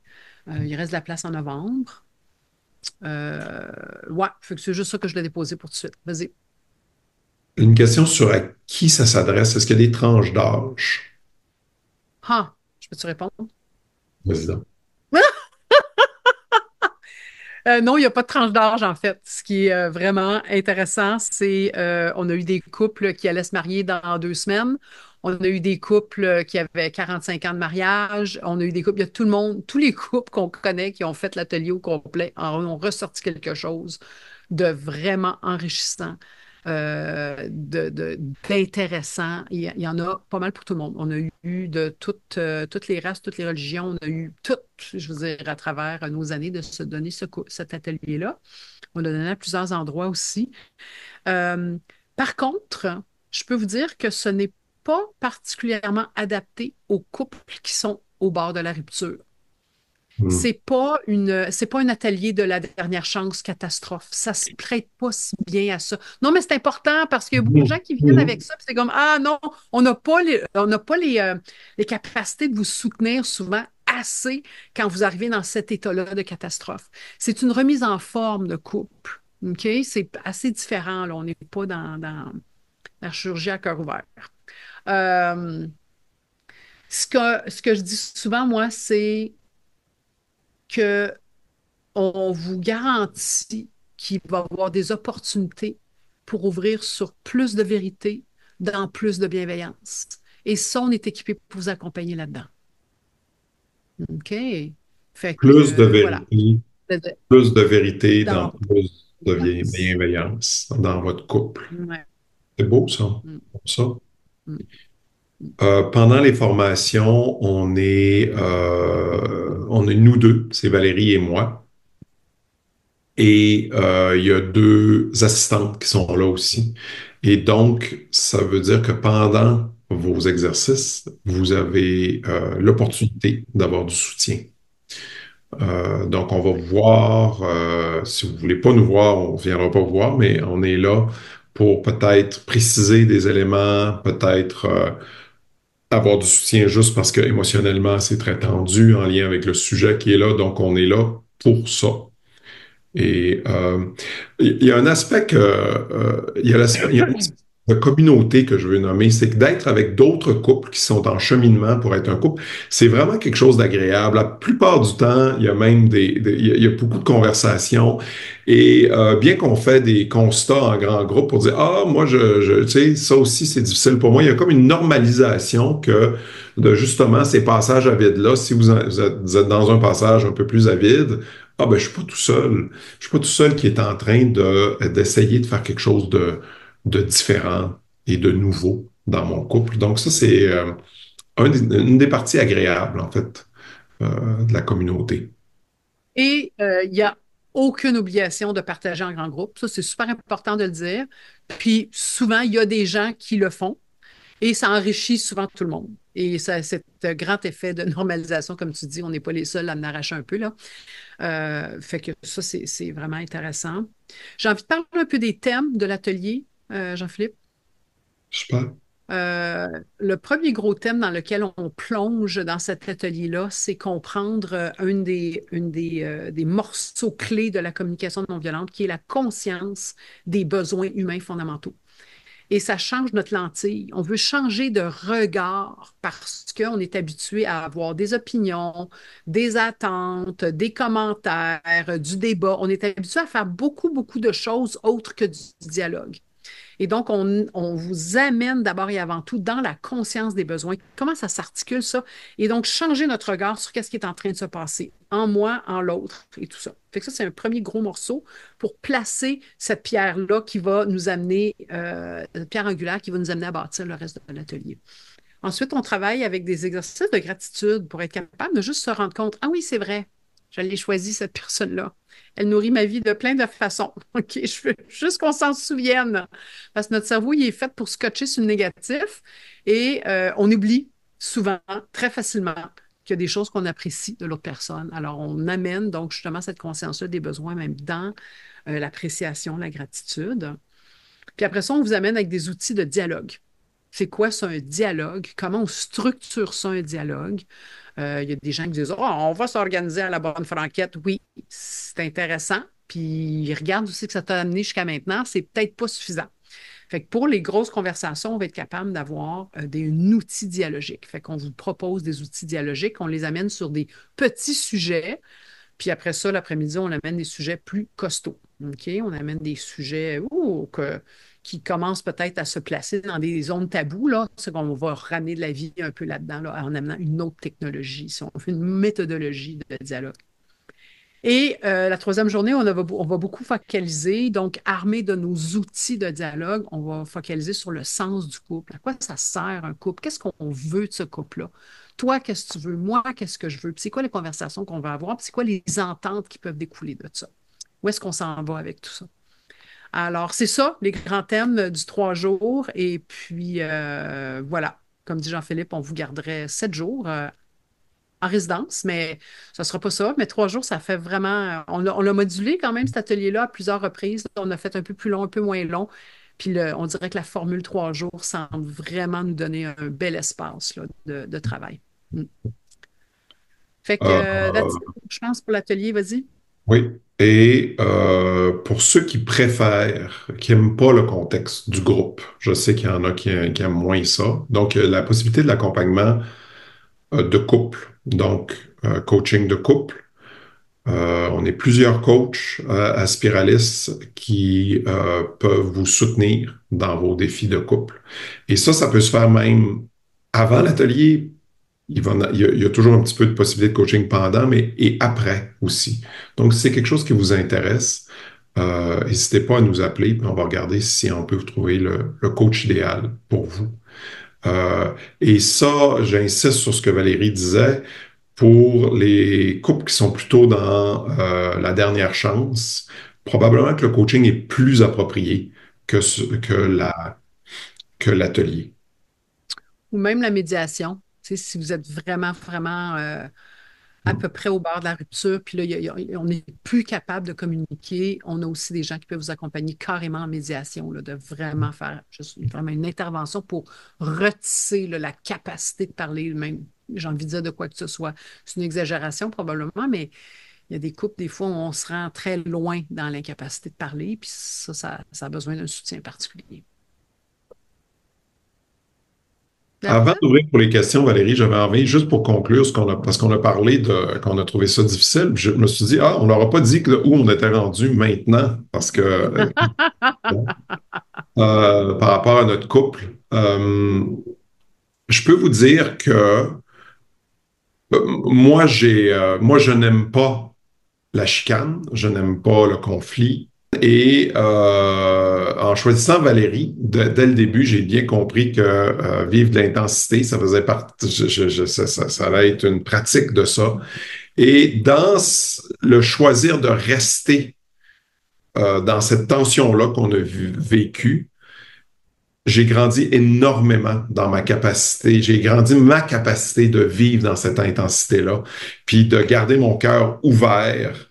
Il reste de la place en novembre. Ouais, fait que c'est juste ça que je l'ai déposé pour tout de suite. Vas-y. une question sur à qui ça s'adresse. Est-ce qu'il y a des tranches d'âge? Ah, je peux te répondre? Vas-y donc. Non, il n'y a pas de tranche d'âge, en fait. Ce qui est vraiment intéressant, c'est on a eu des couples qui allaient se marier dans 2 semaines. On a eu des couples qui avaient 45 ans de mariage. On a eu des couples, il y a tout le monde, tous les couples qu'on connaît qui ont fait l'atelier au complet ont ressorti quelque chose de vraiment enrichissant, d'intéressant. Il y en a pas mal pour tout le monde. On a eu de toutes les races, toutes les religions. On a eu toutes, je veux dire, à travers nos années de se donner cet atelier-là. On l'a donné à plusieurs endroits aussi. Euh, Par contre, je peux vous dire que ce n'est pas particulièrement adapté aux couples qui sont au bord de la rupture. Hmm. C'est pas un atelier de la dernière chance catastrophe. Ça se prête pas si bien à ça. Non, mais c'est important parce qu'il y a beaucoup de gens Mhm. qui viennent avec Mhm. ça, puis c'est comme ah non, on n'a pas les capacités de vous soutenir souvent assez quand vous arrivez dans cet état-là de catastrophe. C'est une remise en forme de couple. OK? C'est assez différent, là. On n'est pas dans la chirurgie à cœur ouvert. Euh, ce que je dis souvent, moi, c'est que on vous garantit qu'il va y avoir des opportunités pour ouvrir sur plus de vérité, dans plus de bienveillance. Et ça, on est équipé pour vous accompagner là-dedans. OK? Fait que, Plus de voilà. vérité, plus de vérité dans Dans plus de bienveillance. bienveillance dans votre couple. Ouais. C'est beau, ça. Mm, Comme ça. mm, mm. Pendant les formations, on est nous deux, c'est Valérie et moi. Et il y a 2 assistantes qui sont là aussi. Et donc, ça veut dire que pendant vos exercices, vous avez l'opportunité d'avoir du soutien. Donc, on va vous voir. Si vous voulez pas nous voir, on ne viendra pas vous voir, mais on est là pour peut-être préciser des éléments, peut-être avoir du soutien juste parce que émotionnellement, c'est très tendu en lien avec le sujet qui est là. Donc, on est là pour ça. Et il y a un aspect que, il y a l'aspect- il y a un aspect de communauté que je veux nommer, c'est que d'être avec d'autres couples qui sont en cheminement pour être un couple, c'est vraiment quelque chose d'agréable. La plupart du temps, il y a même il y a beaucoup de conversations et bien qu'on fait des constats en grand groupe pour dire, ah, moi, tu sais, ça aussi, c'est difficile pour moi. Il y a comme une normalisation que de justement ces passages à vide-là, si vous êtes dans un passage un peu plus à vide, ah ben, je suis pas tout seul. Je suis pas tout seul qui est en train d'essayer de faire quelque chose de différent et de nouveau dans mon couple. Donc ça, c'est une des parties agréables, en fait, de la communauté. Et il n'y a aucune obligation de partager en grand groupe. Ça, c'est super important de le dire. Puis souvent, il y a des gens qui le font et ça enrichit souvent tout le monde. Et ça, cet grand effet de normalisation, comme tu dis, on n'est pas les seuls à en arracher un peu, là. Fait que ça, c'est vraiment intéressant. J'ai envie de parler un peu des thèmes de l'atelier, Jean-Philippe. Super. Le premier gros thème dans lequel on plonge dans cet atelier-là, c'est comprendre des morceaux clés de la communication non violente, qui est la conscience des besoins humains fondamentaux. Et ça change notre lentille. On veut changer de regard parce qu'on est habitué à avoir des opinions, des attentes, des commentaires, du débat. On est habitué à faire beaucoup, beaucoup de choses autres que du dialogue. Et donc, on vous amène d'abord et avant tout dans la conscience des besoins. Comment ça s'articule, ça? Et donc, changer notre regard sur qu'est-ce qui est en train de se passer en moi, en l'autre et tout ça. Fait que ça, c'est un premier gros morceau pour placer cette pierre-là qui va nous amener, pierre angulaire qui va nous amener à bâtir le reste de l'atelier. Ensuite, on travaille avec des exercices de gratitude pour être capable de juste se rendre compte, ah oui, c'est vrai, je l'ai choisi, cette personne-là. Elle nourrit ma vie de plein de façons. OK, je veux juste qu'on s'en souvienne. Parce que notre cerveau, il est fait pour scotcher sur le négatif et on oublie souvent, très facilement, qu'il y a des choses qu'on apprécie de l'autre personne. Alors, on amène donc justement cette conscience-là des besoins, même dans l'appréciation, la gratitude. Puis après ça, on vous amène avec des outils de dialogue. C'est quoi ça, un dialogue? Comment on structure ça, un dialogue? Il y a des gens qui disent, oh, on va s'organiser à la bonne franquette. Oui, c'est intéressant. Puis regarde aussi que ça t'a amené jusqu'à maintenant, c'est peut-être pas suffisant. Fait que pour les grosses conversations, on va être capable d'avoir un outil dialogique. Fait qu'on vous propose des outils dialogiques, on les amène sur des petits sujets. Puis après ça, l'après-midi, on amène des sujets plus costauds. OK? On amène des sujets qui commencent peut-être à se placer dans des zones taboues, là. C'est qu'on va ramener de la vie un peu là-dedans, là, en amenant une autre technologie, si on fait une méthodologie de dialogue. Et la troisième journée, on va beaucoup focaliser, donc armé de nos outils de dialogue, on va focaliser sur le sens du couple. À quoi ça sert un couple? Qu'est-ce qu'on veut de ce couple-là? Toi, qu'est-ce que tu veux? Moi, qu'est-ce que je veux? Puis c'est quoi les conversations qu'on va avoir? Puis c'est quoi les ententes qui peuvent découler de ça? Où est-ce qu'on s'en va avec tout ça? Alors, c'est ça, les grands thèmes du 3 jours. Et puis, voilà, comme dit Jean-Philippe, on vous garderait 7 jours en résidence, mais ça ne sera pas ça. Mais 3 jours, ça fait vraiment. On l'a modulé quand même, cet atelier-là, à plusieurs reprises. On a fait un peu plus long, un peu moins long. Puis on dirait que la formule 3 jours semble vraiment nous donner un bel espace là, de travail. Mm. Fait que, Euh, je pense, pour l'atelier, vas-y. oui. Et pour ceux qui préfèrent, qui n'aiment pas le contexte du groupe, je sais qu'il y en a qui aiment moins ça. Donc, la possibilité de l'accompagnement de couple, donc coaching de couple. On est plusieurs coachs à Spiralis qui peuvent vous soutenir dans vos défis de couple. Et ça peut se faire même avant l'atelier. Il y a toujours un petit peu de possibilité de coaching pendant, mais et après aussi. Donc, si c'est quelque chose qui vous intéresse, n'hésitez pas à nous appeler, puis on va regarder si on peut vous trouver le coach idéal pour vous. Et ça, j'insiste sur ce que Valérie disait. Pour les couples qui sont plutôt dans la dernière chance, probablement que le coaching est plus approprié que l'atelier. Ou même la médiation. Tu sais, si vous êtes vraiment, vraiment à peu près au bord de la rupture, puis là, on n'est plus capable de communiquer, on a aussi des gens qui peuvent vous accompagner carrément en médiation, là, de vraiment faire juste vraiment une intervention pour retisser là, la capacité de parler, même, j'ai envie de dire de quoi que ce soit. C'est une exagération probablement, mais il y a des couples, des fois, où on se rend très loin dans l'incapacité de parler, puis ça a besoin d'un soutien particulier. That's Avant it. d'ouvrir pour les questions, Valérie, j'avais envie, juste pour conclure, parce qu'on a parlé qu'on a trouvé ça difficile, puis je me suis dit, ah, on leur a pas dit où on était rendu maintenant, parce que par rapport à notre couple, je peux vous dire que moi, je n'aime pas la chicane, je n'aime pas le conflit. Et en choisissant Valérie, dès le début, j'ai bien compris que vivre de l'intensité, ça faisait partie, ça allait être une pratique de ça. Et le choisir de rester dans cette tension-là qu'on a vécue, j'ai grandi énormément dans ma capacité, j'ai grandi ma capacité de vivre dans cette intensité-là, puis de garder mon cœur ouvert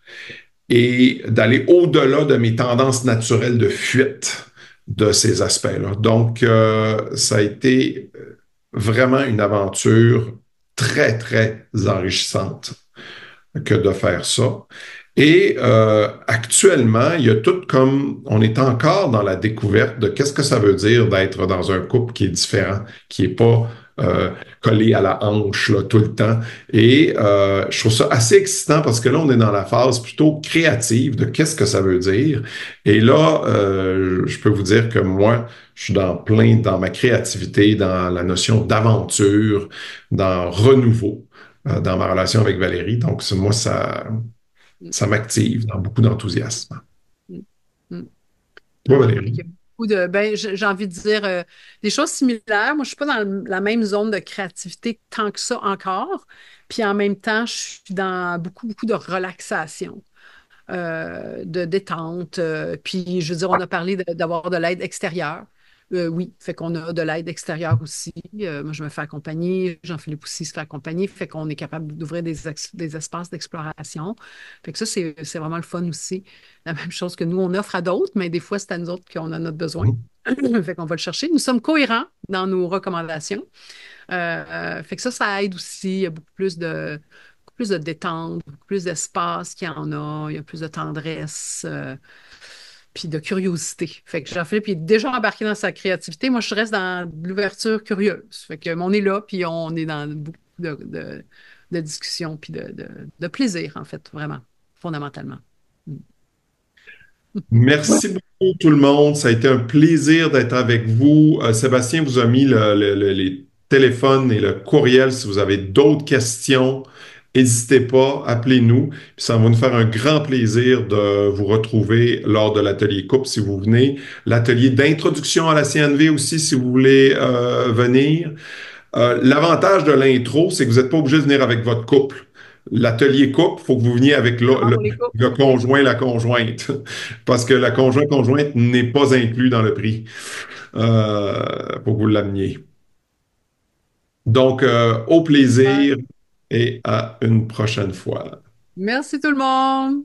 et d'aller au-delà de mes tendances naturelles de fuite de ces aspects-là. Donc, ça a été vraiment une aventure très, très enrichissante que de faire ça. Et actuellement, il y a tout comme on est encore dans la découverte de qu'est-ce que ça veut dire d'être dans un couple qui est différent, qui est pas collé à la hanche là, tout le temps. Et je trouve ça assez excitant parce que là, on est dans la phase plutôt créative de qu'est-ce que ça veut dire. Et là, je peux vous dire que moi, je suis dans ma créativité, dans la notion d'aventure, dans renouveau, dans ma relation avec Valérie. Donc, moi, ça m'active dans beaucoup d'enthousiasme. Mm, mm. Toi, Ah, fait Valérie? qu'il y a beaucoup de, ben, j'ai envie de dire des choses similaires. Moi, je suis pas dans la même zone de créativité tant que ça encore. Puis en même temps, je suis dans beaucoup, beaucoup de relaxation, de détente. Puis, je veux dire, on a parlé d'avoir de l'aide extérieure. Oui, fait qu'on a de l'aide extérieure aussi. Moi, je me fais accompagner. Jean-Philippe aussi se fait accompagner. Fait qu'on est capable d'ouvrir des espaces d'exploration. Fait que ça, c'est vraiment le fun aussi. La même chose que nous, on offre à d'autres, mais des fois, c'est à nous autres qu'on en a besoin. Fait qu'on va le chercher. Nous sommes cohérents dans nos recommandations. Fait que ça aide aussi. Il y a beaucoup plus de détente, beaucoup plus d'espace qu'il y en a. Il y a plus de tendresse, puis de curiosité. Fait que Jean-Philippe il est déjà embarqué dans sa créativité. Moi, je reste dans l'ouverture curieuse. Fait que on est là, puis on est dans beaucoup de discussions, puis de plaisir, en fait, vraiment, fondamentalement. Mm. Merci beaucoup tout le monde. Ça a été un plaisir d'être avec vous. Sébastien vous a mis les téléphones et le courriel si vous avez d'autres questions. N'hésitez pas, appelez-nous. Puis ça va nous faire un grand plaisir de vous retrouver lors de l'atelier couple si vous venez. L'atelier d'introduction à la CNV aussi si vous voulez venir. L'avantage de l'intro, c'est que vous n'êtes pas obligé de venir avec votre couple. L'atelier couple, il faut que vous veniez avec Vraiment pour les couples. le conjoint, la conjointe, parce que la conjointe n'est pas inclus dans le prix. Pour que vous l'ameniez. Donc, au Ouais. plaisir et à une prochaine fois. Merci tout le monde.